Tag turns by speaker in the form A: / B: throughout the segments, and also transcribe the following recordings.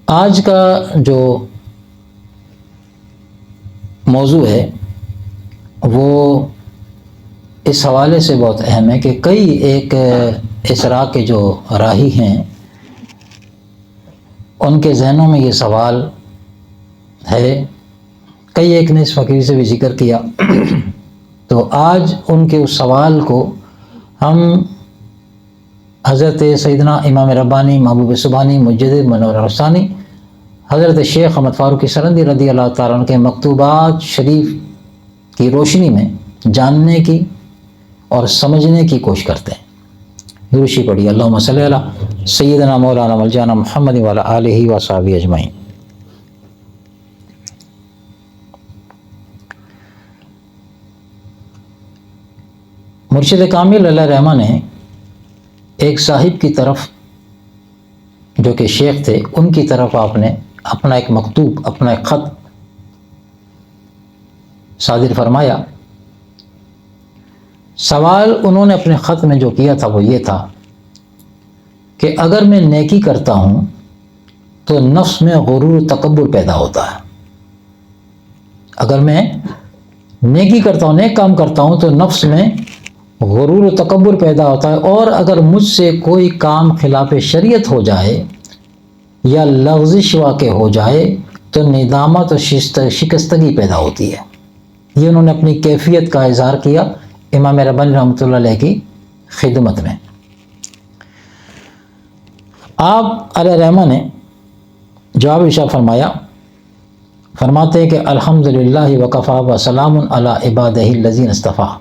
A: آج کا جو موضوع ہے وہ اس حوالے سے بہت اہم ہے کہ کئی ایک اسرا کے جو راہی ہیں ان کے ذہنوں میں یہ سوال ہے، کئی ایک نے اس فقیر سے بھی ذکر کیا تو آج ان کے اس سوال کو ہم حضرت سیدنا امام ربانی محبوب سبحانی مجدد منور رسانی حضرت شیخ احمد فاروقی سرندی رضی اللہ تعالیٰ عنہ کے مکتوبات شریف کی روشنی میں جاننے کی اور سمجھنے کی کوشش کرتے ہیں۔ درود پڑھی اللہم صلی علی سیدنا مولانا مولانا محمد وعلی آلہ وصحبہ اجمعین۔ مرشد کامل علیہ رحمہ نے ایک صاحب کی طرف جو کہ شیخ تھے ان کی طرف آپ نے اپنا ایک مکتوب، اپنا ایک خط صادر فرمایا۔ سوال انہوں نے اپنے خط میں جو کیا تھا وہ یہ تھا کہ اگر میں نیکی کرتا ہوں تو نفس میں غرور و تکبر پیدا ہوتا ہے۔ اگر میں نیکی کرتا ہوں، نیک کام کرتا ہوں تو نفس میں غرور و تکبر پیدا ہوتا ہے، اور اگر مجھ سے کوئی کام خلاف شریعت ہو جائے یا لغزش واقع ہو جائے تو ندامت اور شکستگی پیدا ہوتی ہے۔ یہ انہوں نے اپنی کیفیت کا اظہار کیا امام ربانی رحمۃ اللہ علیہ کی خدمت میں۔ آپ علیہ رحمہ نے جواب ارشاد فرمایا، فرماتے ہیں کہ الحمدللہ وکفیٰ وسلام علی عبادہ الذین اصطفیٰ۔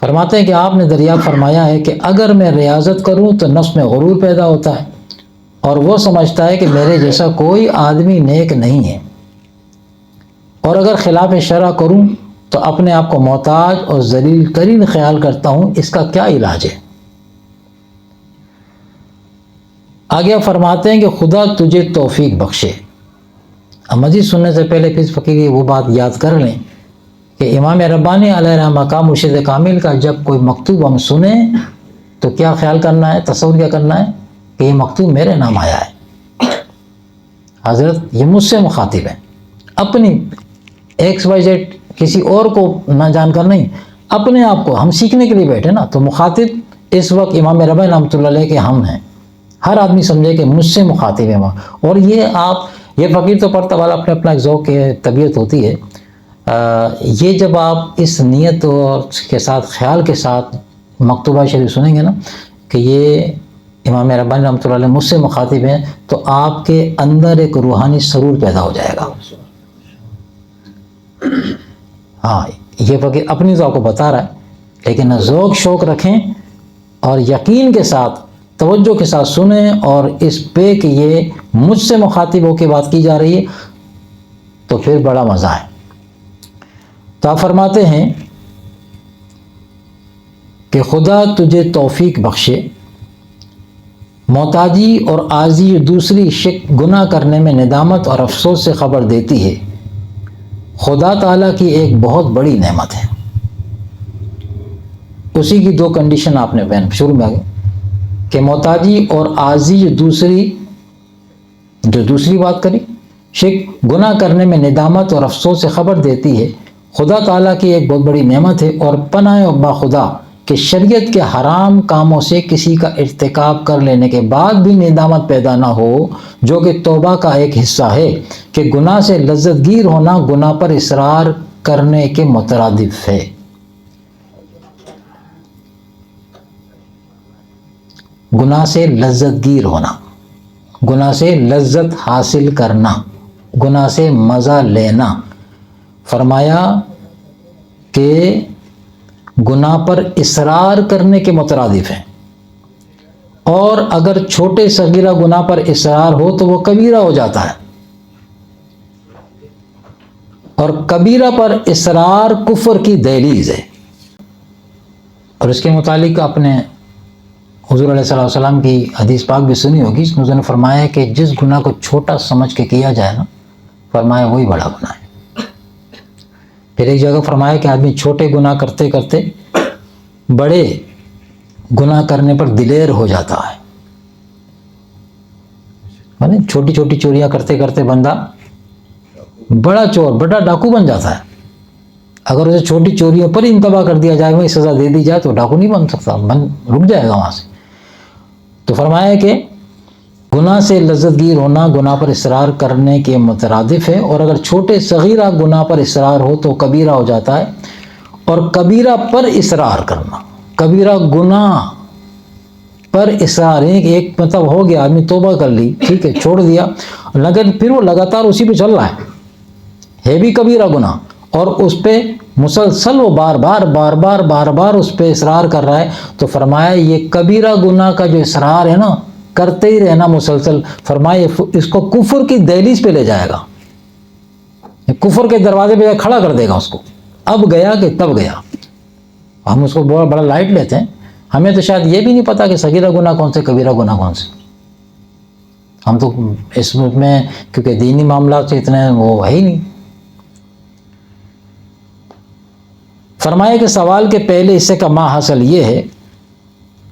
A: فرماتے ہیں کہ آپ نے دریافت فرمایا ہے کہ اگر میں ریاضت کروں تو نفس میں غرور پیدا ہوتا ہے اور وہ سمجھتا ہے کہ میرے جیسا کوئی آدمی نیک نہیں ہے، اور اگر خلاف شرع کروں تو اپنے آپ کو محتاج اور ذلیل ترین خیال کرتا ہوں، اس کا کیا علاج ہے؟ آگے فرماتے ہیں کہ خدا تجھے توفیق بخشے۔ اب مزید سننے سے پہلے پھر فقیر وہ بات یاد کر لیں کہ امام ربانی علیہ رحمہ کا، مرشد کامل کا جب کوئی مکتوب ہم سنیں تو کیا خیال کرنا ہے، تصور کیا کرنا ہے کہ یہ مکتوب میرے نام آیا ہے، حضرت یہ مجھ سے مخاطب ہے، اپنی ایکس وائی زیڈ کسی اور کو نہ جان کر نہیں، اپنے آپ کو، ہم سیکھنے کے لیے بیٹھے نا، تو مخاطب اس وقت امام ربانی رحمۃ اللہ علیہ کے ہم ہیں۔ ہر آدمی سمجھے کہ مجھ سے مخاطب ہے وہاں، اور یہ فقیر تو پڑھتا والا اپنے اپنا ایک ذوق طبیعت ہوتی ہے۔ یہ جب آپ اس نیت اور کے ساتھ، خیال کے ساتھ مکتوبہ شریف سنیں گے نا کہ یہ امام ربانی رحمۃ اللہ علیہ مجھ سے مخاطب ہیں، تو آپ کے اندر ایک روحانی سرور پیدا ہو جائے گا۔ ہاں، یہ فقیر اپنی ذوق کو بتا رہا ہے، لیکن ذوق شوق رکھیں اور یقین کے ساتھ، توجہ کے ساتھ سنیں، اور اس پہ کہ یہ مجھ سے مخاطب ہو کے بات کی جا رہی ہے تو پھر بڑا مزہ ہے۔ تو آپ فرماتے ہیں کہ خدا تجھے توفیق بخشے، محتاجی اور عاجزی دوسری گناہ کرنے میں ندامت اور افسوس سے خبر دیتی ہے، خدا تعالیٰ کی ایک بہت بڑی نعمت ہے۔ اسی کی دو کنڈیشن آپ نے شروع میں آگے کہ محتاجی اور عاجزی دوسری بات کری، گناہ کرنے میں ندامت اور افسوس سے خبر دیتی ہے، خدا تعالیٰ کی ایک بہت بڑی نعمت ہے، اور پناہ با خدا کہ شریعت کے حرام کاموں سے کسی کا ارتکاب کر لینے کے بعد بھی ندامت پیدا نہ ہو، جو کہ توبہ کا ایک حصہ ہے، کہ گناہ سے لذت گیر ہونا گناہ پر اصرار کرنے کے مترادف ہے۔ گناہ سے لذت گیر ہونا، گناہ سے لذت حاصل کرنا، گناہ سے مزہ لینا، فرمایا کہ گناہ پر اصرار کرنے کے مترادف ہیں، اور اگر چھوٹے صغیرہ گناہ پر اصرار ہو تو وہ کبیرہ ہو جاتا ہے، اور کبیرہ پر اصرار کفر کی دہلیز ہے۔ اور اس کے متعلق اپنے حضور علیہ الصلوۃ والسلام کی حدیث پاک بھی سنی ہوگی، اس میں حضور نے فرمایا کہ جس گناہ کو چھوٹا سمجھ کے کیا جائے نا، فرمایا وہی بڑا گناہ ہے۔ پھر ایک جگہ فرمایا کہ آدمی چھوٹے گناہ کرتے کرتے بڑے گناہ کرنے پر دلیر ہو جاتا ہے۔ چھوٹی چھوٹی چوریاں کرتے کرتے بندہ بڑا چور بڑا ڈاکو بن جاتا ہے. اگر اسے چھوٹی چوریوں پر انتباہ کر دیا جائے، وہی سزا دے دی جائے تو ڈاکو نہیں بن سکتا، رک جائے گا وہاں سے. تو فرمایا کہ گناہ سے لذت گیر ہونا گناہ پر اصرار کرنے کے مترادف ہے، اور اگر چھوٹے صغیرہ گناہ پر اصرار ہو تو کبیرہ ہو جاتا ہے. اور کبیرہ پر اصرار کرنا، کبیرہ گناہ پر اصرار ایک مطلب ہو گیا، آدمی توبہ کر لی، ٹھیک ہے، چھوڑ دیا، لیکن پھر وہ لگاتار اسی پہ چل رہا ہے بھی کبیرہ گناہ، اور اس پہ مسلسل وہ بار بار اس پہ اصرار کر رہا ہے. تو فرمایا یہ کبیرہ گناہ کا جو اصرار ہے نا، کرتے ہی رہنا مسلسل، فرمایا اس کو کفر کی دہلیز پہ لے جائے گا، کفر کے دروازے پہ کھڑا کر دے گا اس کو. اب گیا کہ تب گیا. ہم اس کو بڑا لائٹ لیتے ہیں، ہمیں تو شاید یہ بھی نہیں پتا کہ صغیرہ گناہ کون سے کبیرہ گناہ کون سے. ہم تو اس میں کیونکہ دینی معاملات سے اتنے وہ ہے ہی نہیں. فرمایا کہ سوال کے پہلے حصے کا ما حاصل یہ ہے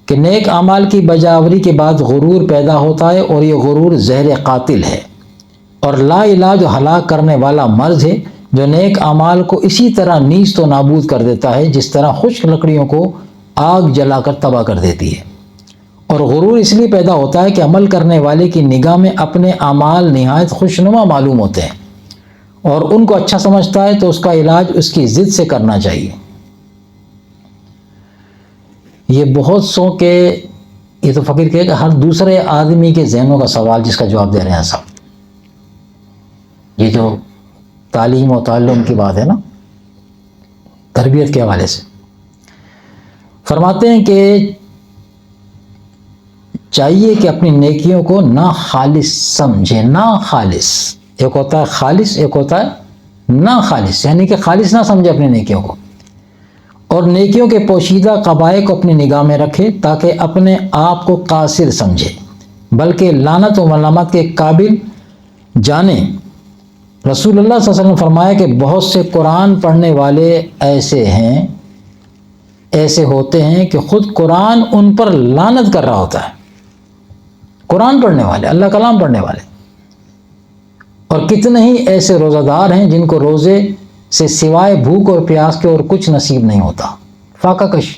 A: کہ نیک اعمال کی بجاوری کے بعد غرور پیدا ہوتا ہے، اور یہ غرور زہر قاتل ہے اور لا علاج و ہلاک کرنے والا مرض ہے جو نیک اعمال کو اسی طرح نیست و نابود کر دیتا ہے جس طرح خشک لکڑیوں کو آگ جلا کر تباہ کر دیتی ہے. اور غرور اس لیے پیدا ہوتا ہے کہ عمل کرنے والے کی نگاہ میں اپنے اعمال نہایت خوشنما معلوم ہوتے ہیں اور ان کو اچھا سمجھتا ہے، تو اس کا علاج اس کی ضد سے کرنا چاہیے. یہ بہت سو کے، یہ تو فقیر کہے کہ ہر دوسرے آدمی کے ذہنوں کا سوال جس کا جواب دے رہے ہیں سب. یہ جو تعلیم و تعلم کی بات ہے نا، تربیت کے حوالے سے فرماتے ہیں کہ چاہیے کہ اپنی نیکیوں کو نا خالص سمجھے. نا خالص، ایک ہوتا ہے خالص، ایک ہوتا ہے نا خالص، یعنی کہ خالص نہ سمجھے اپنی نیکیوں کو، اور نیکیوں کے پوشیدہ قبائح کو اپنی نگاہ میں رکھے تاکہ اپنے آپ کو قاصر سمجھے بلکہ لعنت و ملامت کے قابل جانے. رسول اللہ صلی اللہ علیہ وسلم نے فرمایا کہ بہت سے قرآن پڑھنے والے ایسے ہوتے ہیں کہ خود قرآن ان پر لعنت کر رہا ہوتا ہے. قرآن پڑھنے والے، اللہ کلام پڑھنے والے. اور کتنے ہی ایسے روزہ دار ہیں جن کو روزے سے سوائے بھوک اور پیاس کے اور کچھ نصیب نہیں ہوتا. فاقہ کش.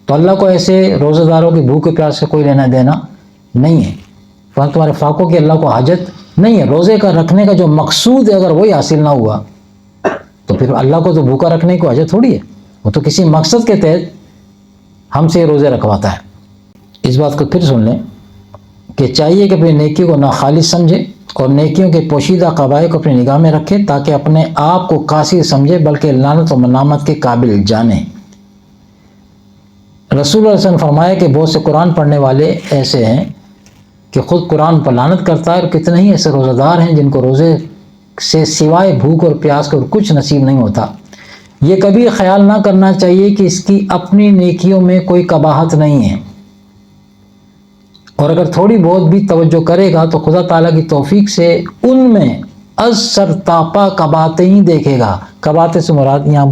A: تو اللہ کو ایسے روزہ داروں کی بھوک و پیاس سے کوئی لینا دینا نہیں ہے. تمہارے فاقوں کی اللہ کو حاجت نہیں ہے. روزے کا رکھنے کا جو مقصود ہے اگر وہی حاصل نہ ہوا تو پھر اللہ کو تو بھوکا رکھنے کی حاجت تھوڑی ہے. وہ تو کسی مقصد کے تحت ہم سے روزے رکھواتا ہے. اس بات کو پھر سن لیں کہ چاہیے کہ اپنی نیکی کو ناخالص سمجھے اور نیکیوں کے پوشیدہ قبائح کو اپنی نگاہ میں رکھے تاکہ اپنے آپ کو قاصر سمجھے بلکہ لعنت و ملامت کے قابل جانے. رسول اللہ صلی اللہ علیہ وسلم نے فرمایا کہ بہت سے قرآن پڑھنے والے ایسے ہیں کہ خود قرآن پر لعنت کرتا ہے، اور کتنے ہی ایسے روزہ دار ہیں جن کو روزے سے سوائے بھوک اور پیاس کے اور کچھ نصیب نہیں ہوتا. یہ کبھی خیال نہ کرنا چاہیے کہ اس کی اپنی نیکیوں میں کوئی قباحت نہیں ہے، اور اگر تھوڑی بہت بھی توجہ کرے گا تو خدا تعالیٰ کی توفیق سے ان میں از سر تاپا قباحتیں ہی دیکھے گا. قباحتیں سے مراد یہاں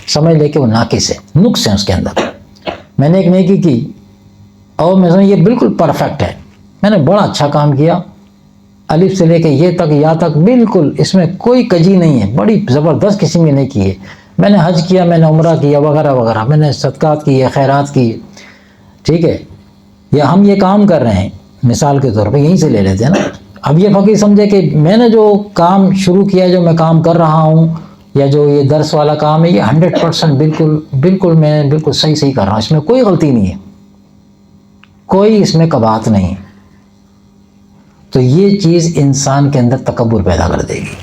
A: سمجھ لے کہ وہ ناقص ہے، نقص ہیں اس کے اندر. میں نے ایک نیکی کی اور میں سمجھ یہ بالکل پرفیکٹ ہے، میں نے بڑا اچھا کام کیا، الف سے لے کے یہ تک یا تک بالکل اس میں کوئی کجی نہیں ہے، بڑی زبردست قسم کی نیکی ہے. میں نے حج کیا، میں نے عمرہ کیا وغیرہ وغیرہ، میں نے صدقات کیے، خیرات کی، ٹھیک ہے. یا ہم یہ کام کر رہے ہیں مثال کے طور پہ، یہیں سے لے لیتے ہیں نا. اب یہ فقیر سمجھے کہ میں نے جو کام شروع کیا، جو میں کام کر رہا ہوں، یا جو یہ درس والا کام ہے، یہ 100% بالکل میں بالکل صحیح کر رہا ہوں، اس میں کوئی غلطی نہیں ہے، کوئی اس میں قباحت نہیں ہے. تو یہ چیز انسان کے اندر تکبر پیدا کر دے گی.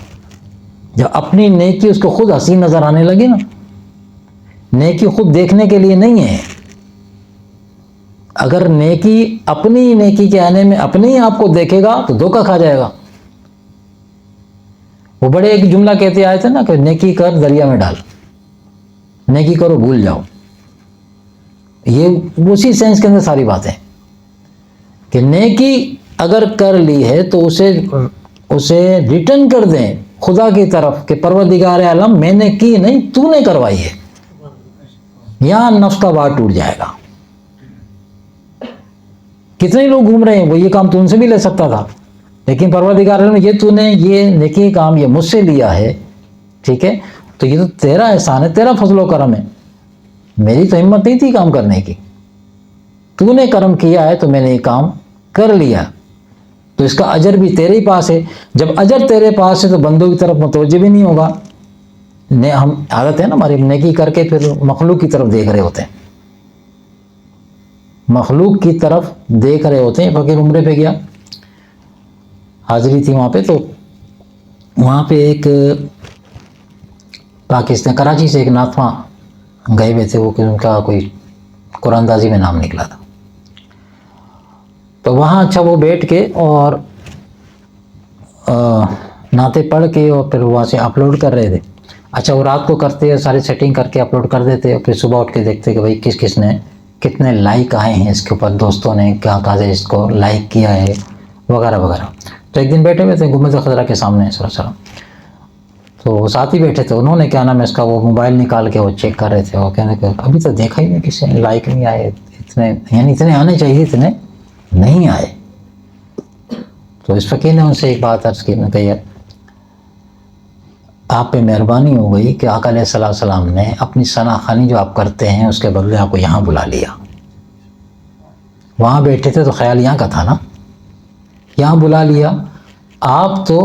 A: جب اپنی نیکی اس کو خود حسین نظر آنے لگی نا، نیکی خود دیکھنے کے لیے نہیں ہے. اگر نیکی اپنی نیکی کے آنے میں اپنے ہی آپ کو دیکھے گا تو دھوکہ کھا جائے گا. وہ بڑے ایک جملہ کہتے آئے تھے نا کہ نیکی کر دریا میں ڈال، نیکی کرو بھول جاؤ. یہ اسی سینس کے اندر ساری باتیں کہ نیکی اگر کر لی ہے تو اسے ریٹرن کر دیں خدا کی طرف کہ پروردگار عالم میں نے کی نہیں، تو نے کروائی ہے. یہاں نفس کا بار ٹوٹ جائے گا. کتنے لوگ گھوم رہے ہیں، وہ یہ کام تو ان سے بھی لے سکتا تھا لیکن پروردگار عالم یہ تو نے یہ نیکی کام یہ مجھ سے لیا ہے، ٹھیک ہے، تو یہ تو تیرا احسان ہے، تیرا فضل و کرم ہے، میری تو ہمت نہیں تھی کام کرنے کی، تو نے کرم کیا ہے تو میں نے یہ کام کر لیا، تو اس کا اجر بھی تیرے ہی پاس ہے۔ جب اجر تیرے پاس ہے تو بندوں کی طرف متوجہ بھی نہیں ہوگا۔ ہم عادت ہے نا ہماری، نیکی کر کے پھر مخلوق کی طرف دیکھ رہے ہوتے ہیں، مخلوق کی طرف دیکھ رہے ہوتے ہیں۔ فقیر عمرے پہ گیا، حاضری تھی وہاں پہ، تو وہاں پہ ایک پاکستان کراچی سے ایک ناتواں گئے ہوئے تھے، وہ کہ ان کا کوئی قرآن اندازی میں نام نکلا تھا، تو وہاں اچھا وہ بیٹھ کے اور نعتیں پڑھ کے اور پھر وہاں سے اپلوڈ کر رہے تھے۔ اچھا وہ رات کو کرتے، سارے سیٹنگ کر کے اپلوڈ کر دیتے، اور پھر صبح اٹھ کے دیکھتے کہ بھائی کس کس نے کتنے لائک آئے ہیں اس کے اوپر، دوستوں نے کیا کہا ہے اس کو لائک کیا ہے وغیرہ وغیرہ۔ تو ایک دن بیٹھے ہوئے تھے گنبد خضرا کے سامنے صلی اللہ علیہ وسلم، تو وہ ساتھ ہی بیٹھے تھے، انہوں نے کیا نام ہے اس کا وہ موبائل نکال کے وہ چیک کر رہے تھے، وہ کہنے کہ ابھی تو دیکھا ہی نہیں کسی نے، لائک نہیں آئے اتنے، یعنی اتنے آنے چاہیے اتنے نہیں آئے۔ تو اس فقیر نے ان سے ایک بات عرض کی، کہ یار آپ پہ مہربانی ہو گئی کہ آقا علیہ السلام نے اپنی ثنا خوانی جو آپ کرتے ہیں اس کے بدلے آپ کو یہاں بلا لیا، وہاں بیٹھے تھے تو خیال یہاں کا تھا نا، یہاں بلا لیا، آپ تو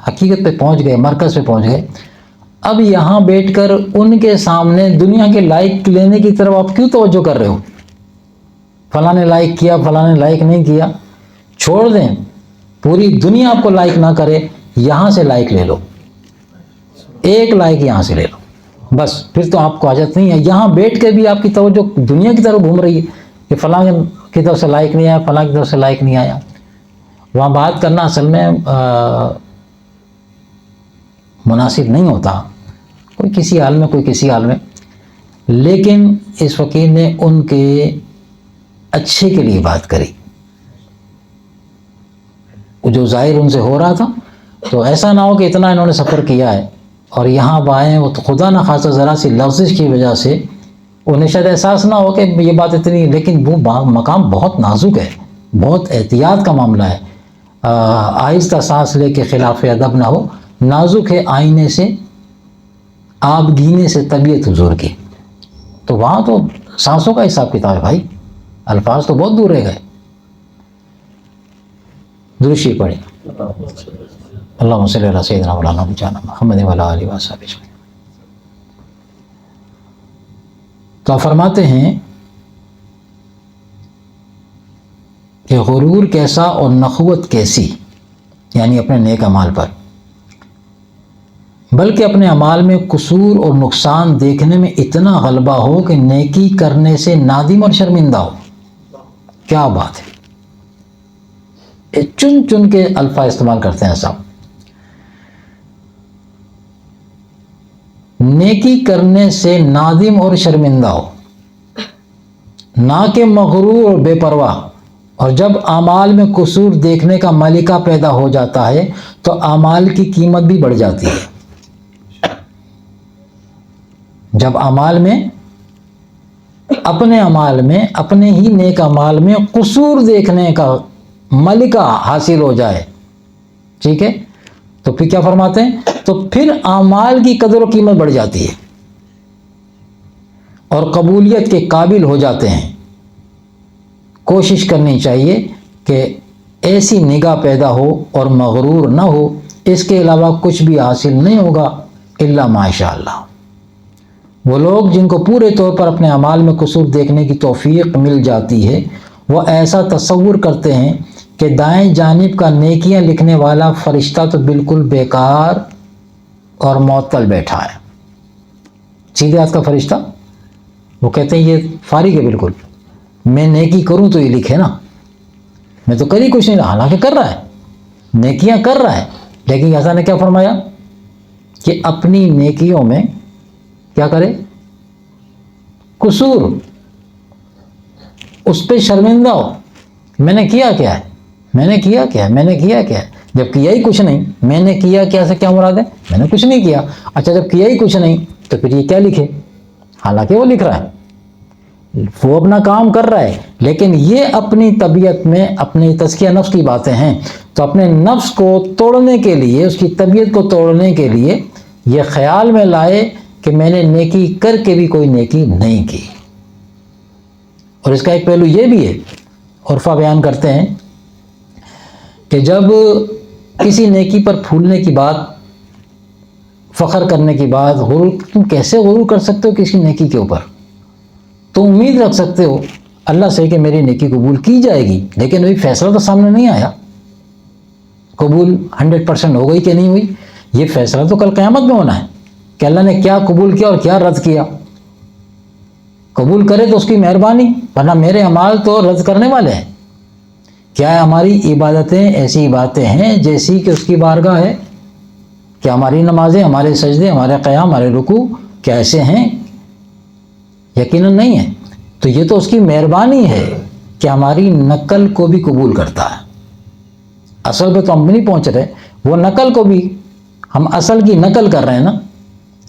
A: حقیقت پہ پہنچ گئے، مرکز پہ پہنچ گئے، اب یہاں بیٹھ کر ان کے سامنے دنیا کے لائک لینے کی طرف آپ کیوں توجہ کر رہے ہو؟ فلاں نے لائک کیا، فلاں نے لائک نہیں کیا، چھوڑ دیں، پوری دنیا آپ کو لائک نہ کرے، یہاں سے لائک لے لو، ایک لائک یہاں سے لے لو بس، پھر تو آپ کو حاجت نہیں ہے، یہاں بیٹھ کے بھی آپ کی توجہ دنیا کی طرف گھوم رہی ہے کہ فلاں کی طرف سے لائک نہیں آیا، فلاں کی طرف سے لائک نہیں آیا۔ وہاں بات کرنا اصل میں مناسب نہیں ہوتا، کوئی کسی حال میں، کوئی کسی حال میں، لیکن اس فقیر نے ان کے اچھے کے لیے بات کری، جو ظاہر ان سے ہو رہا تھا، تو ایسا نہ ہو کہ اتنا انہوں نے سفر کیا ہے اور یہاں آئیں وہ تو خدا نہ خاصا ذرا سی لفظ کی وجہ سے انہیں شاید احساس نہ ہو کہ یہ بات اتنی، لیکن وہ مقام بہت نازک ہے، بہت احتیاط کا معاملہ ہے، آہستہ سانس لے کے خلاف ادب نہ ہو، نازک ہے آئینے سے آپ گینے سے طبیعت حضور کی، تو وہاں تو سانسوں کا حساب کتاب ہے بھائی، الفاظ تو بہت دور رہ گئے۔ درشی پڑھیں، اللہم صلی علی سیدنا مولانا محمد وعلی آلہ وصحبہ اجمعین۔ تو آپ فرماتے ہیں کہ غرور کیسا اور نخوت کیسی، یعنی اپنے نیک اعمال پر، بلکہ اپنے اعمال میں قصور اور نقصان دیکھنے میں اتنا غلبہ ہو کہ نیکی کرنے سے نادم اور شرمندہ ہو۔ کیا بات ہے، یہ چن چن کے الفاظ استعمال کرتے ہیں صاحب، نیکی کرنے سے نادم اور شرمندہ ہو، نہ کہ مغرور اور بے پرواہ، اور جب اعمال میں قصور دیکھنے کا ملکہ پیدا ہو جاتا ہے تو اعمال کی قیمت بھی بڑھ جاتی ہے۔ جب اعمال میں، اپنے اعمال میں، اپنے ہی نیک اعمال میں قصور دیکھنے کا ملکہ حاصل ہو جائے، ٹھیک ہے، تو پھر کیا فرماتے ہیں، تو پھر اعمال کی قدر و قیمت بڑھ جاتی ہے اور قبولیت کے قابل ہو جاتے ہیں۔ کوشش کرنی چاہیے کہ ایسی نگاہ پیدا ہو اور مغرور نہ ہو، اس کے علاوہ کچھ بھی حاصل نہیں ہوگا الا ماشاء اللہ۔ وہ لوگ جن کو پورے طور پر اپنے اعمال میں قصور دیکھنے کی توفیق مل جاتی ہے، وہ ایسا تصور کرتے ہیں کہ دائیں جانب کا نیکیاں لکھنے والا فرشتہ تو بالکل بیکار اور معطل بیٹھا ہے، سیدھے ہاتھ کا فرشتہ، وہ کہتے ہیں یہ فارغ ہے بالکل، میں نیکی کروں تو یہ لکھے نا، میں تو کر ہی کچھ نہیں رہا، حالانکہ کر رہا ہے، نیکیاں کر رہا ہے، لیکن ایسا نے کیا فرمایا کہ اپنی نیکیوں میں کیا کرے، قصور، اس پہ شرمندہ ہو، میں نے کیا کیا ہے، میں نے کیا کیا ہے، میں نے کیا کیا ہے، جب کیا ہی کچھ نہیں، میں نے کیا کیا سے کیا مراد ہے، میں نے کچھ نہیں کیا، اچھا جب کیا ہی کچھ نہیں تو پھر یہ کیا لکھے، حالانکہ وہ لکھ رہا ہے۔ وہ اپنا کام کر رہا ہے، لیکن یہ اپنی طبیعت میں اپنی تزکیہ نفس کی باتیں ہیں، تو اپنے نفس کو توڑنے کے لیے، اس کی طبیعت کو توڑنے کے لیے یہ خیال میں لائے کہ میں نے نیکی کر کے بھی کوئی نیکی نہیں کی۔ اور اس کا ایک پہلو یہ بھی ہے، عرفہ بیان کرتے ہیں کہ جب کسی نیکی پر پھولنے کی بات، فخر کرنے کی بات، غرور، تم کیسے غرور کر سکتے ہو کسی نیکی کے اوپر؟ تم امید رکھ سکتے ہو اللہ سے کہ میری نیکی قبول کی جائے گی، لیکن وہی فیصلہ تو سامنے نہیں آیا، قبول 100% ہو گئی کہ نہیں ہوئی؟ یہ فیصلہ تو کل قیامت میں ہونا ہے کہ اللہ نے کیا قبول کیا اور کیا رد کیا۔ قبول کرے تو اس کی مہربانی، ورنہ میرے اعمال تو رد کرنے والے ہیں۔ کیا ہماری عبادتیں ایسی عبادتیں ہیں جیسی کہ اس کی بارگاہ ہے؟ کیا ہماری نمازیں، ہمارے سجدے، ہمارے قیام، ہمارے رکوع کیا ایسے ہیں؟ یقیناً نہیں ہے۔ تو یہ تو اس کی مہربانی ہے کہ ہماری نقل کو بھی قبول کرتا ہے۔ اصل پہ تو ہم نہیں پہنچ رہے، وہ نقل کو بھی، ہم اصل کی نقل کر رہے ہیں نا۔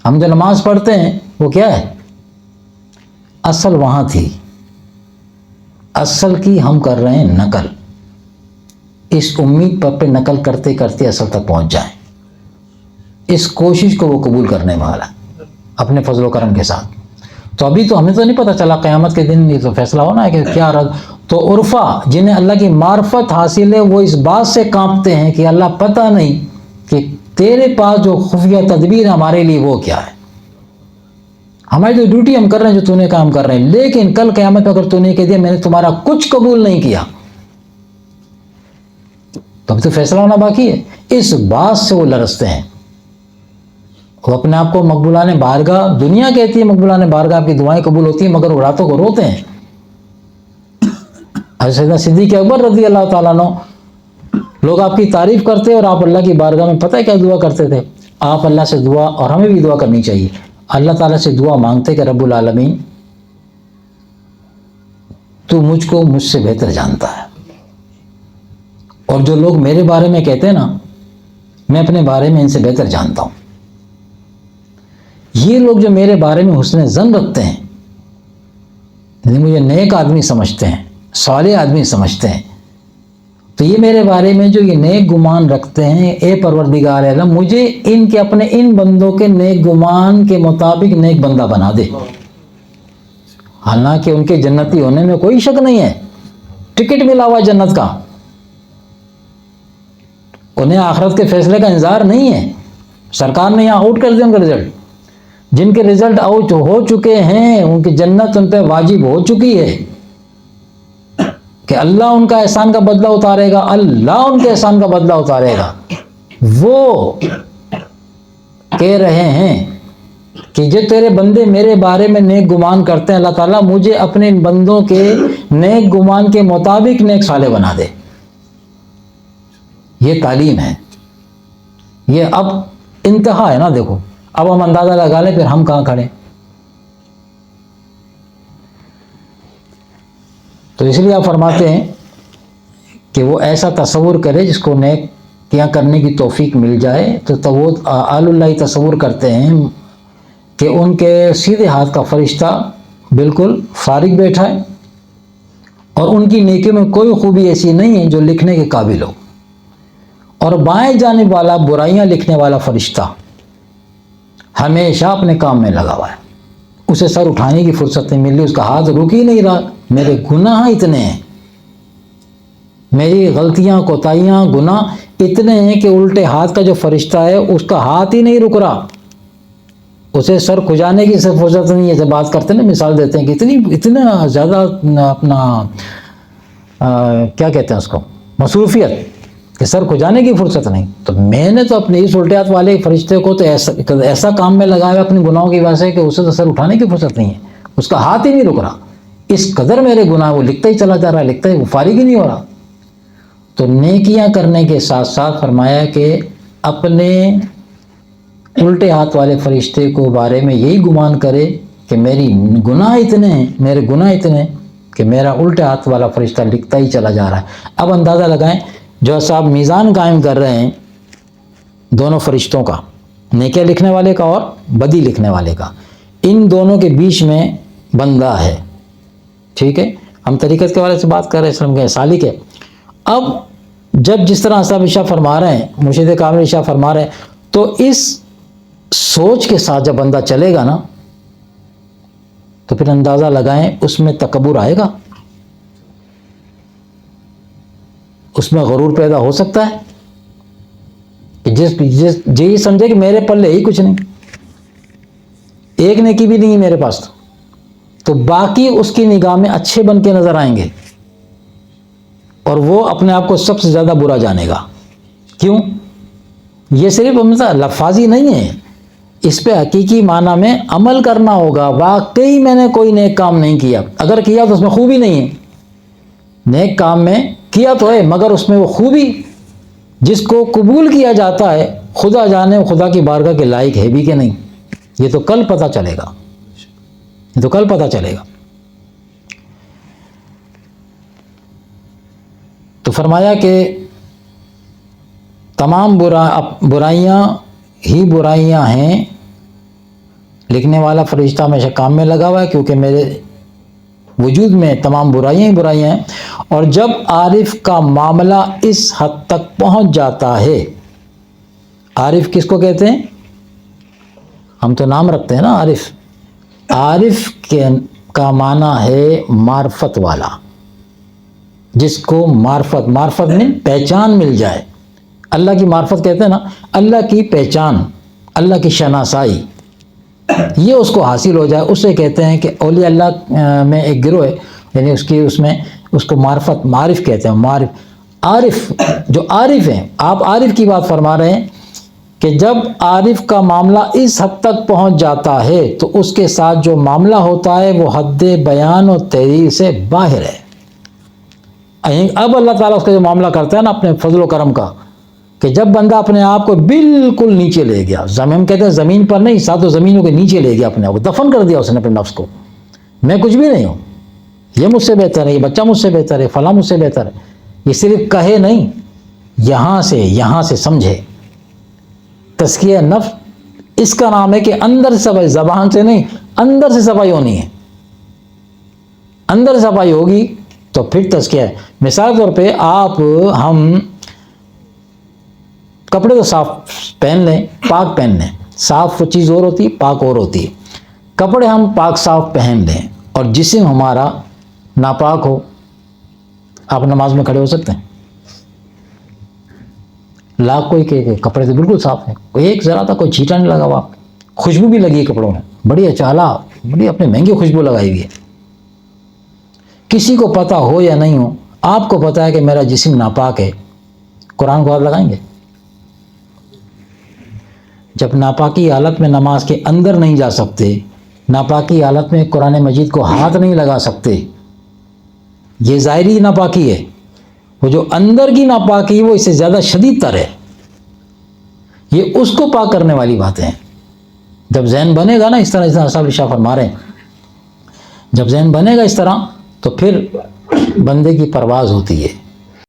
A: ہم جو نماز پڑھتے ہیں وہ کیا ہے؟ اصل وہاں تھی، اصل کی ہم کر رہے ہیں نقل، اس امید پر پہ نقل کرتے کرتے اصل تک پہنچ جائیں۔ اس کوشش کو وہ قبول کرنے والا اپنے فضل و کرم کے ساتھ۔ تو ابھی تو ہمیں تو نہیں پتہ چلا، قیامت کے دن یہ تو فیصلہ ہونا ہے کہ کیا رد۔ تو عرفہ جنہیں اللہ کی معرفت حاصل ہے وہ اس بات سے کانپتے ہیں کہ اللہ پتہ نہیں کہ تیرے پاس جو خفیہ تدبیر ہمارے لیے وہ کیا ہے۔ ہماری جو ڈیوٹی ہم کر رہے ہیں، جو تو نے کام کر رہے ہیں، لیکن کل قیامت میں اگر تو نے کہہ دیا میں نے تمہارا کچھ قبول نہیں کیا، تو ابھی تو فیصلہ ہونا باقی ہے۔ اس بات سے وہ لرزتے ہیں۔ وہ اپنے آپ کو مقبولان بارگاہ، دنیا کہتی ہے مقبولان بارگاہ آپ کی دعائیں قبول ہوتی ہیں، مگر وہ راتوں کو روتے ہیں۔ حضرت سیدنا صدیق اکبر رضی اللہ تعالیٰ عنہ، لوگ آپ کی تعریف کرتے اور آپ اللہ کی بارگاہ میں پتہ ہے کیا دعا کرتے تھے؟ آپ اللہ سے دعا، اور ہمیں بھی دعا کرنی چاہیے، اللہ تعالیٰ سے دعا مانگتے کہ رب العالمین تو مجھ کو مجھ سے بہتر جانتا ہے، اور جو لوگ میرے بارے میں کہتے ہیں نا، میں اپنے بارے میں ان سے بہتر جانتا ہوں۔ یہ لوگ جو میرے بارے میں حسن ظن رکھتے ہیں، یعنی مجھے نیک آدمی سمجھتے ہیں، صالح آدمی سمجھتے ہیں، تو یہ میرے بارے میں جو یہ نیک گمان رکھتے ہیں، اے پروردگار عالم مجھے ان کے اپنے ان بندوں کے نیک گمان کے مطابق نیک بندہ بنا دے۔ حالانکہ ان کے جنتی ہونے میں کوئی شک نہیں ہے، ٹکٹ ملا ہوا جنت کا، انہیں آخرت کے فیصلے کا انتظار نہیں ہے۔ سرکار نے یہاں آؤٹ کر دیا ان کا رزلٹ۔ جن کے رزلٹ آؤٹ ہو چکے ہیں ان کی جنت ان پہ واجب ہو چکی ہے کہ اللہ ان کا احسان کا بدلہ اتارے گا، اللہ ان کے احسان کا بدلہ اتارے گا۔ وہ کہہ رہے ہیں کہ جو تیرے بندے میرے بارے میں نیک گمان کرتے ہیں، اللہ تعالیٰ مجھے اپنے ان بندوں کے نیک گمان کے مطابق نیک صالح بنا دے۔ یہ تعلیم ہے، یہ اب انتہا ہے نا۔ دیکھو اب ہم اندازہ لگا لیں پھر ہم کہاں کھڑے۔ تو اس لیے آپ فرماتے ہیں کہ وہ ایسا تصور کرے جس کو نیکیاں کرنے کی توفیق مل جائے، تو وہ آل اللہ تصور کرتے ہیں کہ ان کے سیدھے ہاتھ کا فرشتہ بالکل فارغ بیٹھا ہے، اور ان کی نیکی میں کوئی خوبی ایسی نہیں ہے جو لکھنے کے قابل ہو، اور بائیں جانب والا برائیاں لکھنے والا فرشتہ ہمیشہ اپنے کام میں لگا ہوا ہے، اسے سر اٹھانے کی فرصت نہیں مل رہی، اس کا ہاتھ رک ہی نہیں رہا۔ میرے گناہ اتنے ہیں، میری غلطیاں، کوتاہیاں، گناہ اتنے ہیں کہ الٹے ہاتھ کا جو فرشتہ ہے اس کا ہاتھ ہی نہیں رک رہا، اسے سر کھجانے کی فرصت نہیں ہے۔ جب بات کرتے ہیں نا، مثال دیتے ہیں کہ اتنا زیادہ اپنا کیا کہتے ہیں اس کو، مصروفیت، کہ سر کھجانے کی فرصت نہیں۔ تو میں نے تو اپنے اس الٹے ہاتھ والے فرشتے کو تو ایسا کام میں لگایا اپنے گناہوں کی وجہ سے کہ اسے تو سر اٹھانے کی فرصت نہیں ہے، اس کا ہاتھ ہی نہیں رک رہا۔ اس قدر میرے گناہ، وہ لکھتا ہی چلا جا رہا ہے، لکھتا ہی، وہ فارغ ہی نہیں ہو رہا۔ تو نیکیاں کرنے کے ساتھ ساتھ فرمایا کہ اپنے الٹے ہاتھ والے فرشتے کو بارے میں یہی گمان کرے کہ میری گناہ اتنے ہیں، میرے گناہ اتنے ہیں کہ میرا الٹے ہاتھ والا فرشتہ لکھتا ہی چلا جا رہا ہے۔ اب اندازہ لگائیں، جو صاحب میزان قائم کر رہے ہیں دونوں فرشتوں کا، نیکیاں لکھنے والے کا اور بدی لکھنے والے کا، ان دونوں کے بیچ میں بندہ ہے، ٹھیک ہے، ہم طریقت کے والے سے بات کر رہے ہیں، اسلام کے سالک ہے۔ اب جب جس طرح صاحب ارشاد فرما رہے ہیں، مرشد کامل ارشاد فرما رہے ہیں، تو اس سوچ کے ساتھ جب بندہ چلے گا نا تو پھر اندازہ لگائیں اس میں تکبر آئے گا، اس میں غرور پیدا ہو سکتا ہے کہ یہ سمجھے کہ میرے پلے ہی کچھ نہیں، ایک نیکی بھی نہیں ہے میرے پاس، تو باقی اس کی نگاہ میں اچھے بن کے نظر آئیں گے اور وہ اپنے آپ کو سب سے زیادہ برا جانے گا۔ کیوں؟ یہ صرف لفاظی نہیں ہے، اس پہ حقیقی معنی میں عمل کرنا ہوگا۔ واقعی میں نے کوئی نیک کام نہیں کیا، اگر کیا تو اس میں خوبی نہیں ہے، نیک کام میں کیا تو ہے مگر اس میں وہ خوبی جس کو قبول کیا جاتا ہے، خدا جانے خدا کی بارگاہ کے لائق ہے بھی کہ نہیں، یہ تو کل پتہ چلے گا، یہ تو کل پتہ چلے گا۔ تو فرمایا کہ تمام برائیاں ہی برائیاں ہیں، لکھنے والا فرشتہ ہمیشہ کام میں لگا ہوا ہے کیونکہ میرے وجود میں تمام برائیاں ہی برائیاں ہیں۔ اور جب عارف کا معاملہ اس حد تک پہنچ جاتا ہے، عارف کس کو کہتے ہیں؟ ہم تو نام رکھتے ہیں نا عارف، عارف کا معنی ہے معرفت والا، جس کو معرفت میں پہچان مل جائے۔ اللہ کی معرفت کہتے ہیں نا، اللہ کی پہچان، اللہ کی شناسائی، یہ اس کو حاصل ہو جائے، اسے کہتے ہیں کہ اولیاء اللہ میں ایک گروہ ہے، یعنی اس کو معرف کہتے ہیں۔ عارف جو عارف ہیں، آپ عارف کی بات فرما رہے ہیں کہ جب عارف کا معاملہ اس حد تک پہنچ جاتا ہے تو اس کے ساتھ جو معاملہ ہوتا ہے وہ حد بیان و تحریر سے باہر ہے۔ اب اللہ تعالیٰ اس کا جو معاملہ کرتا ہے نا اپنے فضل و کرم کا، کہ جب بندہ اپنے آپ کو بالکل نیچے لے گیا، ہم کہتے ہیں زمین پر نہیں، ساتوں زمینوں کے نیچے لے گیا اپنے آپ کو، دفن کر دیا اس نے اپنے نفس کو، میں کچھ بھی نہیں ہوں، یہ مجھ سے بہتر ہے، یہ بچہ مجھ سے بہتر ہے، فلاں مجھ سے بہتر ہے، یہ صرف کہے نہیں، یہاں سے سمجھے۔ تزکیہ نفس اس کا نام ہے کہ اندر سے صفائی، زبان سے نہیں، اندر سے صفائی ہونی ہے، اندر سے صفائی ہوگی تو پھر تزکیہ ہے۔ مثال طور پہ ہم کپڑے تو صاف پہن لیں، پاک پہن لیں، صاف چیز اور ہوتی ہے، پاک اور ہوتی ہے۔ کپڑے ہم پاک صاف پہن لیں اور جسم ہمارا ناپاک ہو، آپ نماز میں کھڑے ہو سکتے ہیں؟ لاکھ کوئی کہ کپڑے تو بالکل صاف ہیں، کوئی ایک ذرا تھا کوئی چھیٹا نہیں لگا ہوا، خوشبو بھی لگی ہے کپڑوں میں، بڑی اچالا، بڑی اپنے مہنگی خوشبو لگائی ہوئی ہے، کسی کو پتہ ہو یا نہیں ہو، آپ کو پتہ ہے کہ میرا جسم ناپاک ہے، قرآن کو آپ لگائیں گے؟ جب ناپاکی حالت میں نماز کے اندر نہیں جا سکتے، ناپاکی حالت میں قرآن مجید کو ہاتھ نہیں لگا سکتے، یہ ظاہری ناپاکی ہے۔ وہ جو اندر کی ناپاکی وہ اس سے زیادہ شدید تر ہے، یہ اس کو پاک کرنے والی باتیں ہیں۔ جب ذہن بنے گا نا اس طرح صاحب ارشاد فرما رہے ہیں، جب ذہن بنے گا اس طرح تو پھر بندے کی پرواز ہوتی ہے۔